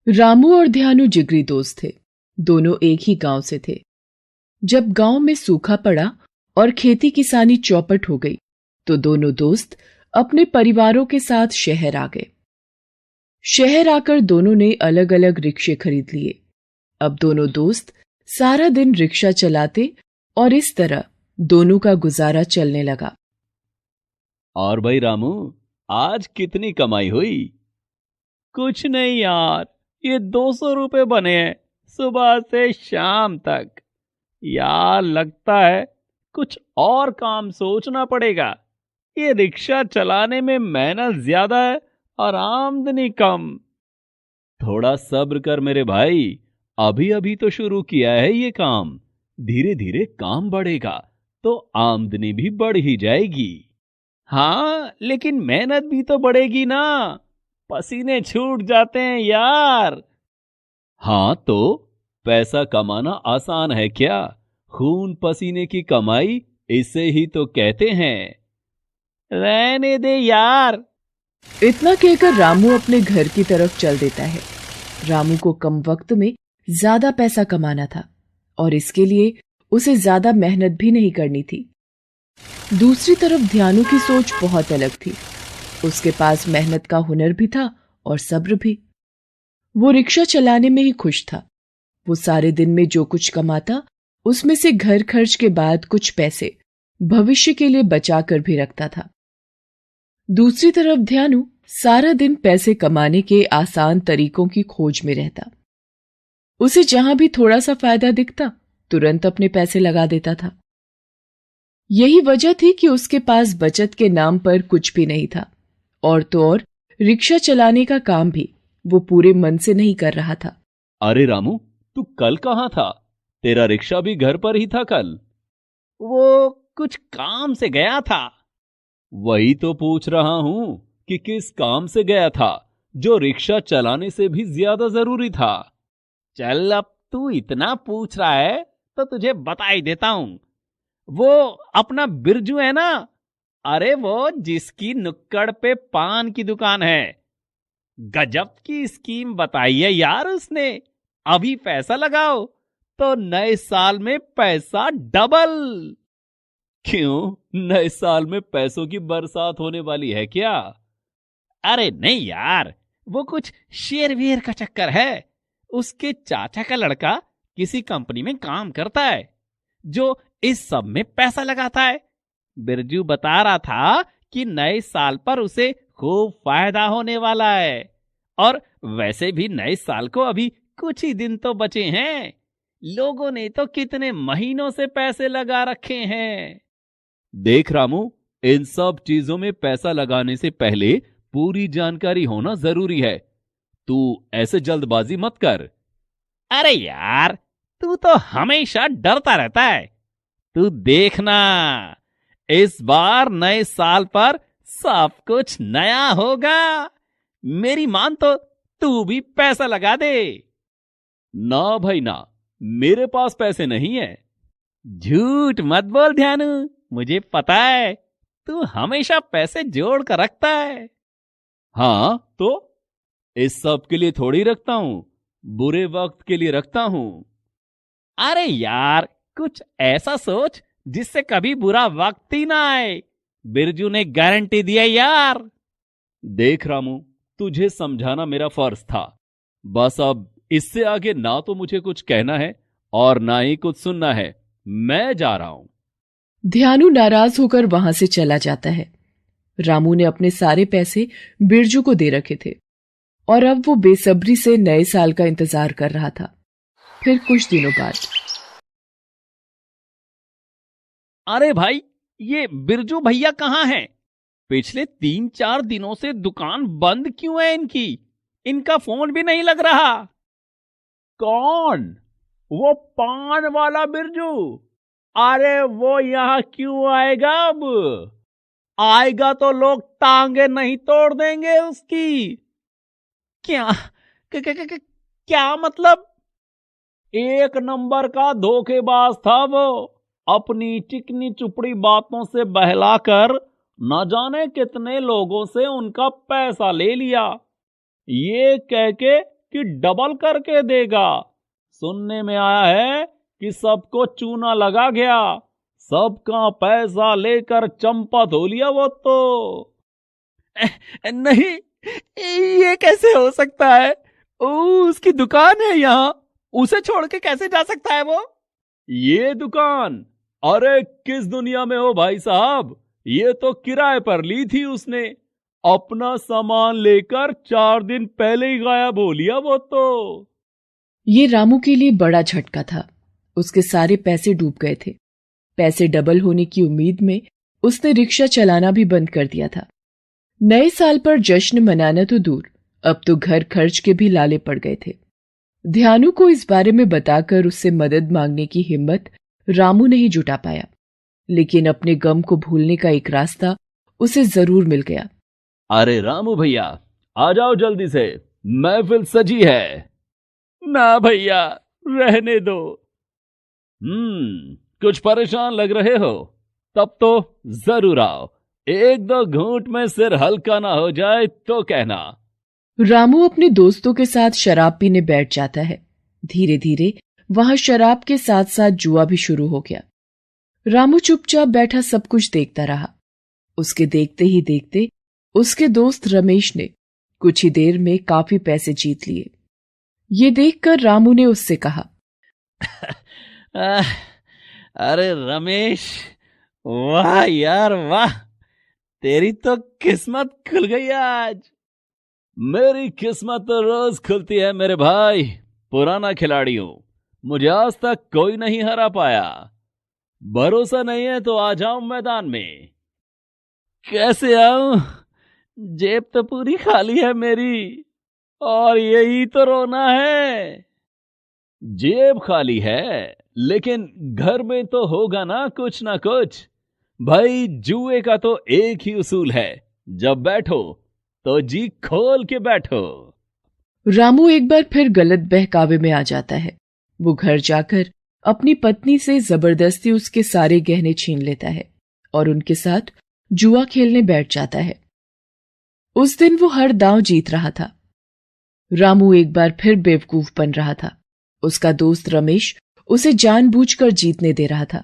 रामू और ध्यानु जिगरी दोस्त थे। दोनों एक ही गांव से थे। जब गांव में सूखा पड़ा और खेती किसानी चौपट हो गई तो दोनों दोस्त अपने परिवारों के साथ शहर आ गए। शहर आकर दोनों ने अलग अलग रिक्शे खरीद लिए। अब दोनों दोस्त सारा दिन रिक्शा चलाते और इस तरह दोनों का गुजारा चलने लगा। और भाई रामू, आज कितनी कमाई हुई? कुछ नहीं यार, ये 200 रुपए बने हैं सुबह से शाम तक। यार लगता है कुछ और काम सोचना पड़ेगा। ये रिक्शा चलाने में मेहनत ज्यादा है और आमदनी कम। थोड़ा सब्र कर मेरे भाई, अभी अभी तो शुरू किया है ये काम। धीरे धीरे काम बढ़ेगा तो आमदनी भी बढ़ ही जाएगी। हाँ, लेकिन मेहनत भी तो बढ़ेगी ना, पसीने छूट जाते हैं यार। हाँ तो पैसा कमाना आसान है क्या? खून पसीने की कमाई इसे ही तो कहते हैं। रहने दे यार। इतना कहकर रामू अपने घर की तरफ चल देता है। रामू को कम वक्त में ज्यादा पैसा कमाना था और इसके लिए उसे ज्यादा मेहनत भी नहीं करनी थी। दूसरी तरफ ध्यानु की सोच बहुत अलग थी। उसके पास मेहनत का हुनर भी था और सब्र भी। वो रिक्शा चलाने में ही खुश था। वो सारे दिन में जो कुछ कमाता उसमें से घर खर्च के बाद कुछ पैसे भविष्य के लिए बचा कर भी रखता था। दूसरी तरफ ध्यानु सारा दिन पैसे कमाने के आसान तरीकों की खोज में रहता। उसे जहां भी थोड़ा सा फायदा दिखता तुरंत अपने पैसे लगा देता था। यही वजह थी कि उसके पास बचत के नाम पर कुछ भी नहीं था, और तो और रिक्शा चलाने का काम भी वो पूरे मन से नहीं कर रहा था। अरे रामू, तू कल कहाँ था? तेरा रिक्शा भी घर पर ही था कल। वो कुछ काम से गया था। वही तो पूछ रहा हूं कि किस काम से गया था जो रिक्शा चलाने से भी ज्यादा जरूरी था। चल, अब तू इतना पूछ रहा है तो तुझे बता ही देता हूं। वो अपना बिरजू है ना, अरे वो जिसकी नुक्कड़ पे पान की दुकान है। गजब की स्कीम बताई है यार उसने। अभी पैसा लगाओ तो नए साल में पैसा डबल। क्यों, नए साल में पैसों की बरसात होने वाली है क्या? अरे नहीं यार, वो कुछ शेयर वेयर का चक्कर है। उसके चाचा का लड़का किसी कंपनी में काम करता है जो इस सब में पैसा लगाता है। बिरजू बता रहा था कि नए साल पर उसे खूब फायदा होने वाला है। और वैसे भी नए साल को अभी कुछ ही दिन तो बचे हैं। लोगों ने तो कितने महीनों से पैसे लगा रखे हैं। देख रामू, इन सब चीजों में पैसा लगाने से पहले पूरी जानकारी होना जरूरी है। तू ऐसे जल्दबाजी मत कर। अरे यार, तू तो हमेशा डरता रहता है। तू देखना, इस बार नए साल पर सब कुछ नया होगा। मेरी मान तो तू भी पैसा लगा दे। ना भाई ना, मेरे पास पैसे नहीं है। झूठ मत बोल ध्यानु, मुझे पता है तू हमेशा पैसे जोड़ कर रखता है। हाँ तो इस सब के लिए थोड़ी रखता हूं, बुरे वक्त के लिए रखता हूं। अरे यार, कुछ ऐसा सोच जिससे कभी बुरा वक्त ही ना आए। बिरजू ने गारंटी दिया यार। देख रामू, तुझे समझाना मेरा फर्ज था। बस अब इससे आगे ना तो मुझे कुछ कहना है और ना ही कुछ सुनना है। मैं जा रहा हूं। ध्यानु नाराज होकर वहां से चला जाता है। रामू ने अपने सारे पैसे बिरजू को दे रखे थे और अब वो बेसब्री से नए साल का इंतजार कर रहा था। फिर कुछ दिनों बाद, अरे भाई, ये बिरजू भैया कहाँ हैं? पिछले 3-4 दिनों से दुकान बंद क्यों है इनकी? इनका फोन भी नहीं लग रहा। कौन? वो पान वाला बिरजू? अरे वो यहाँ क्यों आएगा? अब आएगा तो लोग टांगे नहीं तोड़ देंगे उसकी। क्या क्या मतलब? एक नंबर का धोखेबाज था वो। अपनी चिकनी चुपड़ी बातों से बहलाकर न जाने कितने लोगों से उनका पैसा ले लिया। ये कह के कि डबल करके देगा। सुनने में आया है कि सबको चूना लगा गया, सबका पैसा लेकर चंपा धो लिया वो तो। नहीं, ये कैसे हो सकता है? उसकी दुकान है यहाँ, उसे छोड़ के कैसे जा सकता है वो? ये दुकान? अरे किस दुनिया में हो भाई साहब, ये तो किराए पर ली थी उसने। अपना सामान लेकर 4 दिन पहले ही गायब हो लिया वो तो। ये रामू के लिए बड़ा झटका था। उसके सारे पैसे डूब गए थे। पैसे डबल होने की उम्मीद में उसने रिक्शा चलाना भी बंद कर दिया था। नए साल पर जश्न मनाना तो दूर, अब तो घर खर्च के भी लाले पड़ गए थे। ध्यानु को इस बारे में बताकर उससे मदद मांगने की हिम्मत रामू नहीं जुटा पाया, लेकिन अपने गम को भूलने का एक रास्ता उसे जरूर मिल गया। अरे रामू भैया, आ जाओ जल्दी से, महफिल सजी है। ना भैया, रहने दो। कुछ परेशान लग रहे हो? तब तो जरूर आओ, 1-2 घूंट में सिर हल्का ना हो जाए तो कहना। रामू अपने दोस्तों के साथ शराब पीने बैठ जाता है। धीरे धीरे वहां शराब के साथ साथ जुआ भी शुरू हो गया। रामू चुपचाप बैठा सब कुछ देखता रहा। उसके देखते ही देखते उसके दोस्त रमेश ने कुछ ही देर में काफी पैसे जीत लिए। ये देखकर रामू ने उससे कहा, अरे रमेश, वाह यार वाह, तेरी तो किस्मत खुल गई आज। मेरी किस्मत तो रोज खुलती है मेरे भाई, पुराना खिलाड़ी हूं, मुझे आज तक कोई नहीं हरा पाया। भरोसा नहीं है तो आ जाऊं मैदान में। कैसे आऊं? जेब तो पूरी खाली है मेरी, और यही तो रोना है। जेब खाली है, लेकिन घर में तो होगा ना कुछ ना कुछ। भाई जुए का तो एक ही उसूल है, जब बैठो तो जी खोल के बैठो। रामू एक बार फिर गलत बहकावे में आ जाता है। वो घर जाकर अपनी पत्नी से जबरदस्ती उसके सारे गहने छीन लेता है और उनके साथ जुआ खेलने बैठ जाता है। उस दिन वो हर दांव जीत रहा था। रामू एक बार फिर बेवकूफ बन रहा था। उसका दोस्त रमेश उसे जानबूझकर जीतने दे रहा था।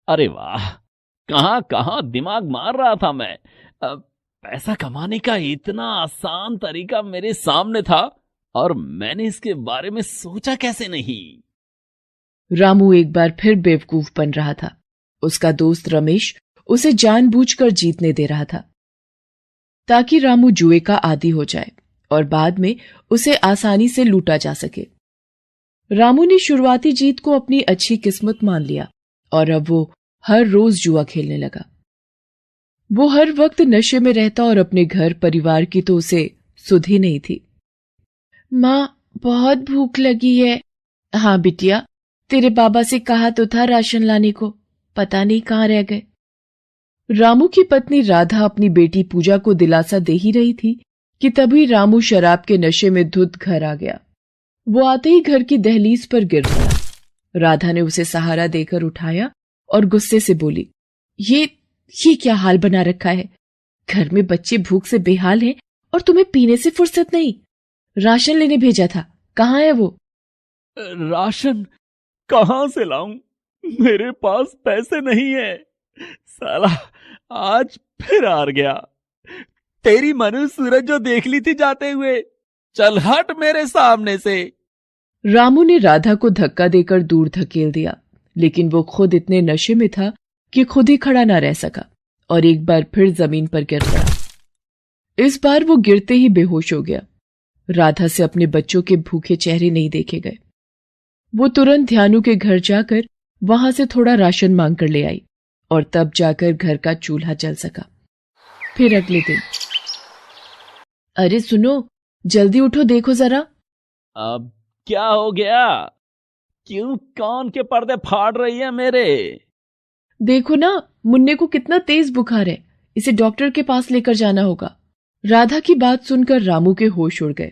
अरे वाह, कहां कहां दिमाग मार रहा था मैं। पैसा कमाने का इतना आसान तरीका मेरे सामने था, और मैंने इसके बारे में सोचा कैसे नहीं। रामू एक बार फिर बेवकूफ बन रहा था। उसका दोस्त रमेश उसे जानबूझकर जीतने दे रहा था, ताकि रामू जुए का आदी हो जाए और बाद में उसे आसानी से लूटा जा सके। रामू ने शुरुआती जीत को अपनी अच्छी किस्मत मान लिया और अब वो हर रोज जुआ खेलने लगा। वो हर वक्त नशे में रहता और अपने घर परिवार की तो उसे सुध ही नहीं थी। माँ, बहुत भूख लगी है। हाँ बिटिया, तेरे बाबा से कहा तो था राशन लाने को, पता नहीं कहाँ रह गए। रामू की पत्नी राधा अपनी बेटी पूजा को दिलासा दे ही रही थी कि तभी रामू शराब के नशे में धुत घर आ गया। वो आते ही घर की दहलीज पर गिर पड़ा। राधा ने उसे सहारा देकर उठाया और गुस्से से बोली, ये क्या हाल बना रखा है? घर में बच्चे भूख से बेहाल हैं और तुम्हें पीने से फुर्सत नहीं। राशन लेने भेजा था, कहाँ है वो? राशन कहां से लाऊं? मेरे पास पैसे नहीं है। साला आज फिर हार गया। तेरी मनु सूरज जो देख ली थी जाते हुए, चल हट मेरे सामने से। रामू ने राधा को धक्का देकर दूर धकेल दिया, लेकिन वो खुद इतने नशे में था कि खुद ही खड़ा ना रह सका और एक बार फिर जमीन पर गिर पड़ा। इस बार वो गिरते ही बेहोश हो गया। राधा से अपने बच्चों के भूखे चेहरे नहीं देखे गए। वो तुरंत ध्यानु के घर जाकर वहां से थोड़ा राशन मांग कर ले आई और तब जाकर घर का चूल्हा जल सका। फिर अगले दिन, अरे सुनो, जल्दी उठो, देखो जरा। अब क्या हो गया? क्यों कान के पर्दे फाड़ रही है मेरे? देखो ना, मुन्ने को कितना तेज बुखार है, इसे डॉक्टर के पास लेकर जाना होगा। राधा की बात सुनकर रामू के होश उड़ गए।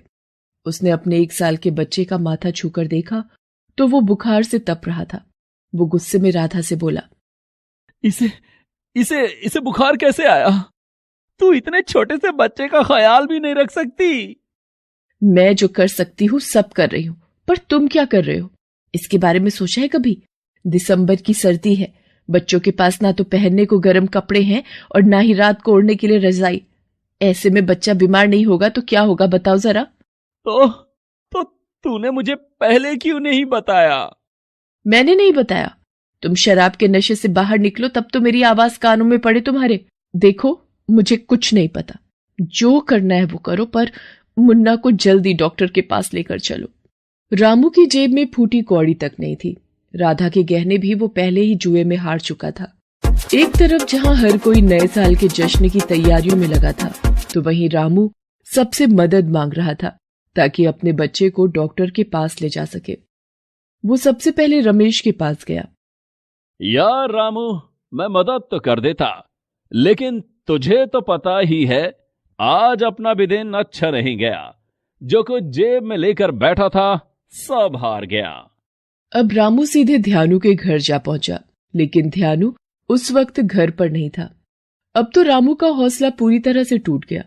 उसने अपने 1 साल के बच्चे का माथा छूकर देखा तो वो बुखार से तप रहा था। वो गुस्से में राधा से बोला, इसे बुखार कैसे आया? तू इतने छोटे से बच्चे का ख्याल भी नहीं रख सकती? मैं जो कर सकती हूँ सब कर रही हूँ, पर तुम क्या कर रहे हो? इसके बारे में सोचा है कभी? दिसंबर की सर्दी है, बच्चों के पास ना तो पहनने को गर्म कपड़े हैं और ना ही रात को ओढ़ने के लिए रजाई। ऐसे में बच्चा बीमार नहीं होगा तो क्या होगा बताओ जरा। तो तूने मुझे पहले क्यों नहीं बताया? मैंने नहीं बताया? तुम शराब के नशे से बाहर निकलो तब तो मेरी आवाज कानों में पड़े तुम्हारे। देखो, मुझे कुछ नहीं पता, जो करना है वो करो, पर मुन्ना को जल्दी डॉक्टर के पास लेकर चलो। रामू की जेब में फूटी कौड़ी तक नहीं थी। राधा के गहने भी वो पहले ही जुए में हार चुका था। एक तरफ जहां हर कोई नए साल के जश्न की तैयारियों में लगा था, तो वहीं रामू सबसे मदद मांग रहा था ताकि अपने बच्चे को डॉक्टर के पास ले जा सके। वो सबसे पहले रमेश के पास गया। यार रामू, मैं मदद तो कर देता, लेकिन तुझे तो पता ही है आज अपना भी दिन अच्छा नहीं गया। जो कुछ जेब में लेकर बैठा था सब हार गया। अब रामू सीधे ध्यानु के घर जा पहुंचा, लेकिन ध्यानु उस वक्त घर पर नहीं था। अब तो रामू का हौसला पूरी तरह से टूट गया।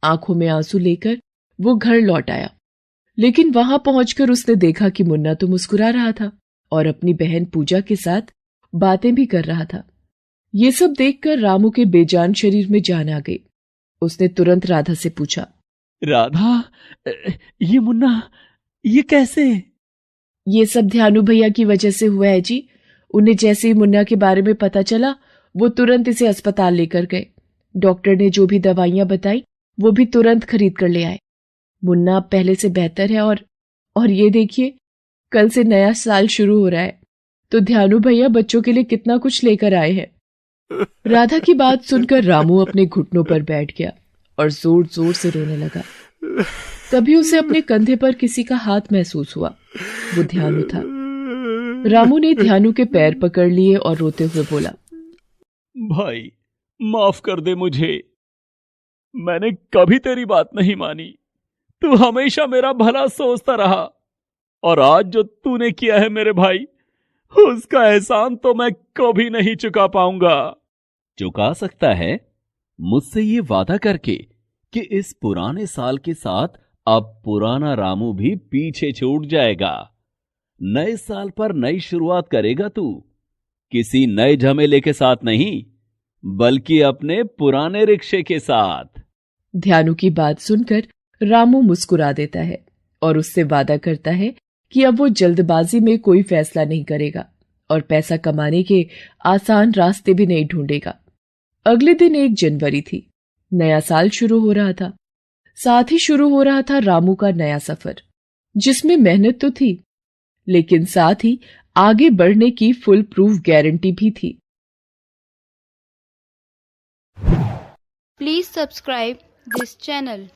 आंखों में आंसू लेकर वो घर लौट आया, लेकिन वहां पहुंचकर उसने देखा कि मुन्ना तो मुस्कुरा रहा था और अपनी बहन पूजा के साथ बातें भी कर रहा था। ये सब देखकर रामू के बेजान शरीर में जान आ गई। उसने तुरंत राधा से पूछा, राधा, ये मुन्ना, ये कैसे? ये सब ध्यानु भैया की वजह से हुआ है जी। उन्हें जैसे ही मुन्ना के बारे में पता चला, वो तुरंत इसे अस्पताल लेकर गए। डॉक्टर ने जो भी दवाइयां बताई वो भी तुरंत खरीद कर ले आए। मुन्ना अब पहले से बेहतर है और ये देखिए, कल से नया साल शुरू हो रहा है, तो ध्यानु भैया बच्चों के लिए कितना कुछ लेकर आए हैं। राधा की बात सुनकर रामू अपने घुटनों पर बैठ गया और जोर जोर से रोने लगा। तभी उसे अपने कंधे पर किसी का हाथ महसूस हुआ। वो ध्यानु था। रामू ने ध्यानु के पैर पकड़ लिए और रोते हुए बोला, भाई, माफ कर दे मुझे। मैंने कभी तेरी बात नहीं मानी। तू हमेशा मेरा भला सोचता रहा, और आज जो तूने किया है मेरे भाई, उसका एहसान तो मैं कभी नहीं चुका पाऊंगा। चुका सकता है मुझसे ये वादा करके कि इस पुराने साल के साथ अब पुराना रामू भी पीछे छूट जाएगा। नए साल पर नई शुरुआत करेगा तू, किसी नए झमेले के साथ नहीं, बल्कि अपने पुराने रिक्शे के साथ। ध्यानु की बात सुनकर रामू मुस्कुरा देता है और उससे वादा करता है कि अब वो जल्दबाजी में कोई फैसला नहीं करेगा और पैसा कमाने के आसान रास्ते भी नहीं ढूंढेगा। अगले दिन 1 जनवरी थी। नया साल शुरू हो रहा था। साथ ही शुरू हो रहा था रामू का नया सफर, जिसमें मेहनत तो थी, लेकिन साथ ही आगे बढ़ने की फुल प्रूफ गारंटी भी थी। Please subscribe this channel.